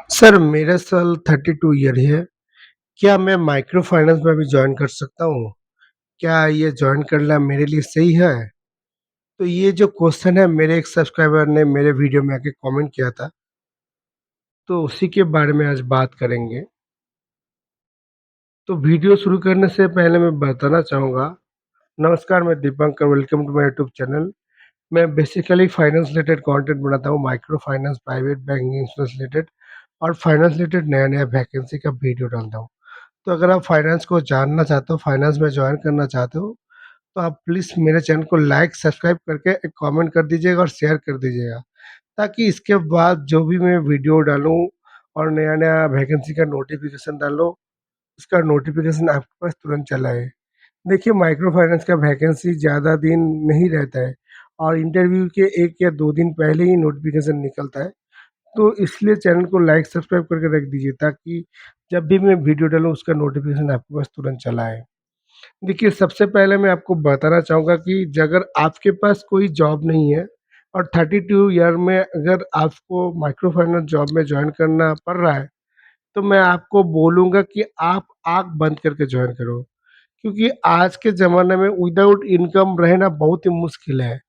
Sir मेरा साल 32 year है। क्या मैं माइक्रो फाइनेंस में भी जॉइन कर सकता हूँ? क्या ये जॉइन करना मेरे लिए सही है? तो ये जो क्वेश्चन है मेरे एक सब्सक्राइबर ने मेरे वीडियो में आके कमेंट किया था, तो उसी के बारे में आज बात करेंगे। तो वीडियो शुरू करने से पहले मैं बताना चाहूँगा, नमस्कार मैं Deepankar, welcome to my YouTube channel. मैं बेसिकली फाइनेंस रिलेटेड कंटेंट बनाता हूँ, micro finance, private banking, insurance related और फाइनेंस रिलेटेड नया-नया वैकेंसी का वीडियो डालता हूँ। तो अगर आप फाइनेंस को जानना चाहते हो, फाइनेंस में जॉइन करना चाहते हो, तो आप प्लीज़ मेरे चैनल को लाइक, सब्सक्राइब करके एक कमेंट कर दीजिएगा और शेयर कर दीजिएगा, ताकि इसके बाद जो भी मैं वीडियो डालूँ और नया-नया वैकेंसी का नोटिफ़िकेशन डालूँ, उसका नोटिफ़िकेशन आपके पास तुरंत चला आए। देखिए, माइक्रो फाइनेंस का वैकेंसी ज़्यादा दिन नहीं रहता है और इंटरव्यू के 1 या 2 दिन पहले ही नोटिफ़िकेशन निकलता है। तो इसलिए चैनल को लाइक, सब्सक्राइब करके रख दीजिए, ताकि जब भी मैं वीडियो डालूँ उसका नोटिफ़िकेशन आपके पास तुरंत चला आए। देखिए, सबसे पहले मैं आपको बताना चाहूँगा कि अगर आपके पास कोई जॉब नहीं है और 32 ईयर में अगर आपको माइक्रो फाइनेंस जॉब में जॉइन करना पड़ रहा है, तो मैं आपको बोलूँगा कि आप आँख बंद करके जॉइन करो। क्योंकि आज के ज़माने में विदाउट इनकम रहना बहुत ही मुश्किल है।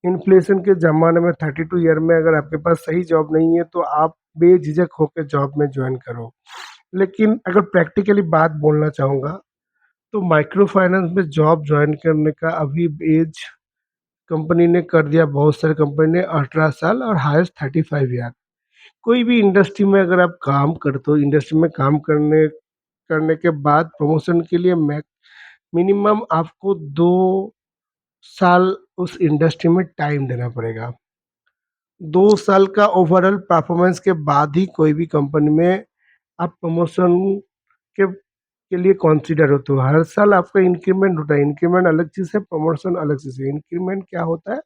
इन्फ्लेशन के ज़माने में 32 ईयर में अगर आपके पास सही जॉब नहीं है, तो आप बेझिझक होके जॉब में जॉइन करो। लेकिन अगर प्रैक्टिकली बात बोलना चाहूँगा, तो माइक्रो फाइनेंस में जॉब जॉइन करने का अभी एज कंपनी ने कर दिया, बहुत सारी कंपनी ने 18 साल और हाईएस्ट 35 ईयर। कोई भी इंडस्ट्री में अगर आप काम करते हो, इंडस्ट्री में काम करने करने के बाद प्रमोशन के लिए मिनिमम आपको 2 साल उस इंडस्ट्री में टाइम देना पड़ेगा। 2 साल का ओवरऑल परफॉर्मेंस के बाद ही कोई भी कंपनी में आप प्रमोशन के लिए कंसीडर होते हो। हर साल आपका इंक्रीमेंट होता है, इंक्रीमेंट अलग चीज़ है, प्रमोशन अलग चीज़ है। इंक्रीमेंट क्या होता है,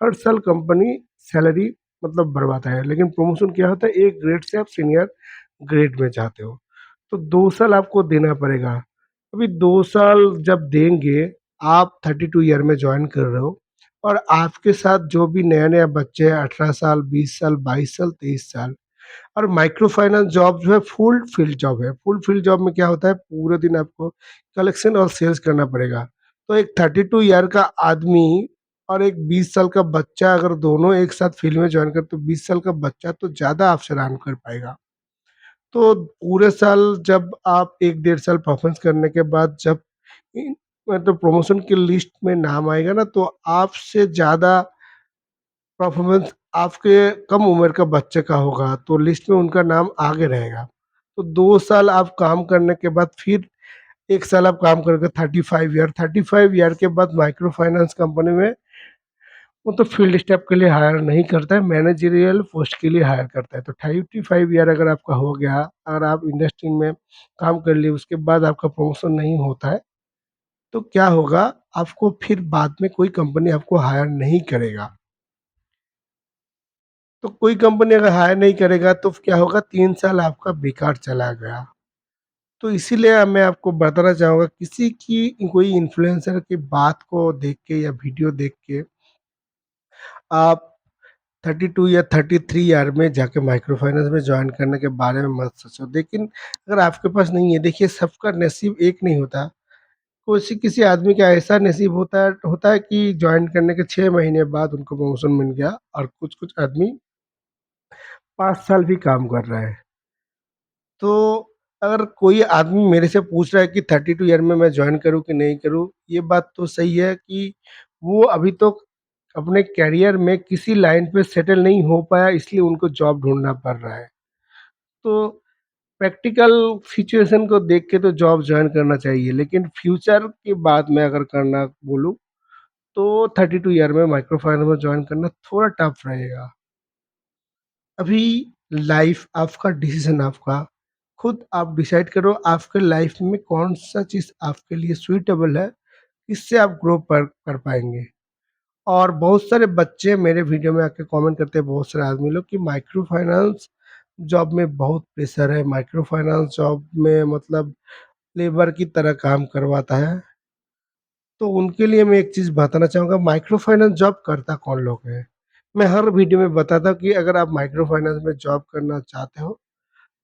हर साल कंपनी सैलरी मतलब बढ़वाता है, लेकिन प्रमोशन क्या होता है, एक ग्रेड से आप सीनियर ग्रेड में जाते हो। तो 2 साल आपको देना पड़ेगा। अभी 2 साल जब देंगे, आप 32 ईयर में जॉइन कर रहे हो और आपके साथ जो भी नया-नया बच्चे हैं, 18 साल, 20 साल, 22 साल, 23 साल, और माइक्रो फाइनेंस जॉब जो है फुल फील्ड जॉब है। फुल फील्ड जॉब में क्या होता है, पूरे दिन आपको कलेक्शन और सेल्स करना पड़ेगा। तो एक 32 ईयर का आदमी और एक 20 साल का बच्चा अगर दोनों एक साथ फील्ड में जॉइन करे, तो 20 साल का बच्चा तो ज़्यादा आपसे रन कर पाएगा। तो पूरे साल जब आप 1 डेढ़ साल परफॉर्मेंस करने के बाद जब इन मतलब प्रमोशन की लिस्ट में नाम आएगा ना, तो आपसे ज़्यादा परफॉर्मेंस आपके कम उम्र का बच्चे का होगा, तो लिस्ट में उनका नाम आगे रहेगा। तो 2 साल आप काम करने के बाद फिर 1 साल आप काम करोगे, 35 ईयर के बाद माइक्रो फाइनेंस कंपनी में वो तो फील्ड स्टाफ के लिए हायर नहीं करता है, मैनेजरियल पोस्ट के लिए हायर करता है। तो 35 ईयर अगर आपका हो गया और आप इंडस्ट्री में काम कर लिए, उसके बाद आपका प्रमोशन नहीं होता है, तो क्या होगा, आपको फिर बाद में कोई कंपनी आपको हायर नहीं करेगा। तो कोई कंपनी अगर हायर नहीं करेगा, तो क्या होगा, 3 साल आपका बेकार चला गया। तो इसीलिए मैं आपको बताना चाहूँगा, किसी की कोई इन्फ्लुएंसर की बात को देख के या वीडियो देख के आप 32 या 33 ईयर में जाके माइक्रो फाइनेंस में जॉइन करने के बारे में मत सोचो। लेकिन अगर आपके पास नहीं है, देखिए सबका नसीब एक नहीं होता। किसी किसी आदमी का ऐसा नसीब होता है कि जॉइन करने के 6 महीने बाद उनको प्रमोशन मिल गया, और कुछ-कुछ आदमी 5 साल भी काम कर रहा है। तो अगर कोई आदमी मेरे से पूछ रहा है कि 32 ईयर में मैं जॉइन करूँ कि नहीं करूँ, ये बात तो सही है कि वो अभी तो अपने करियर में किसी लाइन पे सेटल नहीं हो पाया, इसलिए उनको जॉब ढूँढना पड़ रहा है। तो प्रैक्टिकल सिचुएशन को देख के तो जॉब जॉइन करना चाहिए, लेकिन फ्यूचर की बात मैं अगर करना बोलूँ, तो 32 ईयर में माइक्रो फाइनेंस में जॉइन करना थोड़ा टफ रहेगा। अभी लाइफ आपका, डिसीजन आपका, खुद आप डिसाइड करो आपके लाइफ में कौन-सा चीज़ आपके लिए सूटेबल है, इससे आप ग्रो कर पाएँगे। और बहुत सारे बच्चे मेरे वीडियो में आके कमेंट करते हैं, बहुत सारे आदमी लोग, कि माइक्रो फाइनेंस जॉब में बहुत प्रेशर है, माइक्रो फाइनेंस जॉब में मतलब लेबर की तरह काम करवाता है। तो उनके लिए मैं एक चीज़ बताना चाहूँगा, माइक्रो फाइनेंस जॉब करता कौन लोग है? मैं हर वीडियो में बताता हूँ कि अगर आप माइक्रो फाइनेंस में जॉब करना चाहते हो,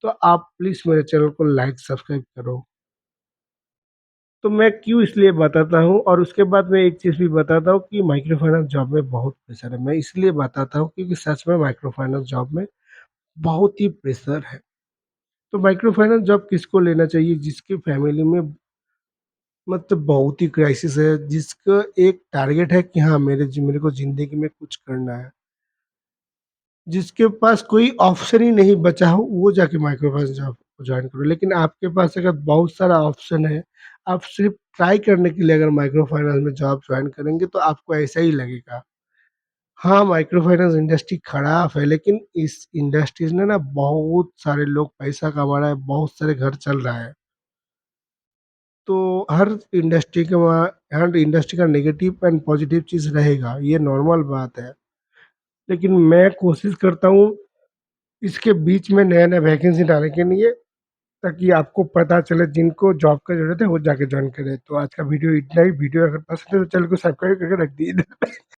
तो आप प्लीज़ मेरे चैनल को लाइक, सब्सक्राइब करो। तो मैं क्यों इसलिए बताता हूँ और उसके बाद मैं एक चीज़ भी बताता हूँ कि माइक्रो फाइनेंस जॉब में बहुत प्रेशर है। मैं इसलिए बताता हूँ क्योंकि सच में माइक्रो फाइनेंस जॉब में बहुत ही प्रेशर है। तो माइक्रो फाइनेंस जॉब किसको लेना चाहिए जिसकी फैमिली में मतलब बहुत ही क्राइसिस है, जिसका एक टारगेट है कि हाँ, मेरे को ज़िंदगी में कुछ करना है। जिसके पास कोई ऑप्शन ही नहीं बचा हो, वो जाके माइक्रो फाइनेंस जॉब जॉइन करो। लेकिन आपके पास अगर बहुत सारा ऑप्शन है, आप सिर्फ़ ट्राई करने के लिए अगर माइक्रो फाइनेंस में जॉब जॉइन करेंगे, तो आपको ऐसा ही लगेगा। हाँ, माइक्रो फाइनेंस इंडस्ट्री खराब है, लेकिन इस इंडस्ट्रीज़ ने ना बहुत सारे लोग पैसा कमा रहा है, बहुत सारे घर चल रहा है। तो हर इंडस्ट्री का नेगेटिव एंड पॉजिटिव चीज़ रहेगा, ये नॉर्मल बात है। लेकिन मैं कोशिश करता हूँ इसके बीच में नया-नया वैकेंसी डालने के लिए, ताकि आपको पता चले जिनको जॉब का ज़रूरत है वो जाके जॉइन करें। तो आज का वीडियो इतना ही। वीडियो अगर पसंद है तो चैनल को सब्सक्राइब करके रख दीजिए।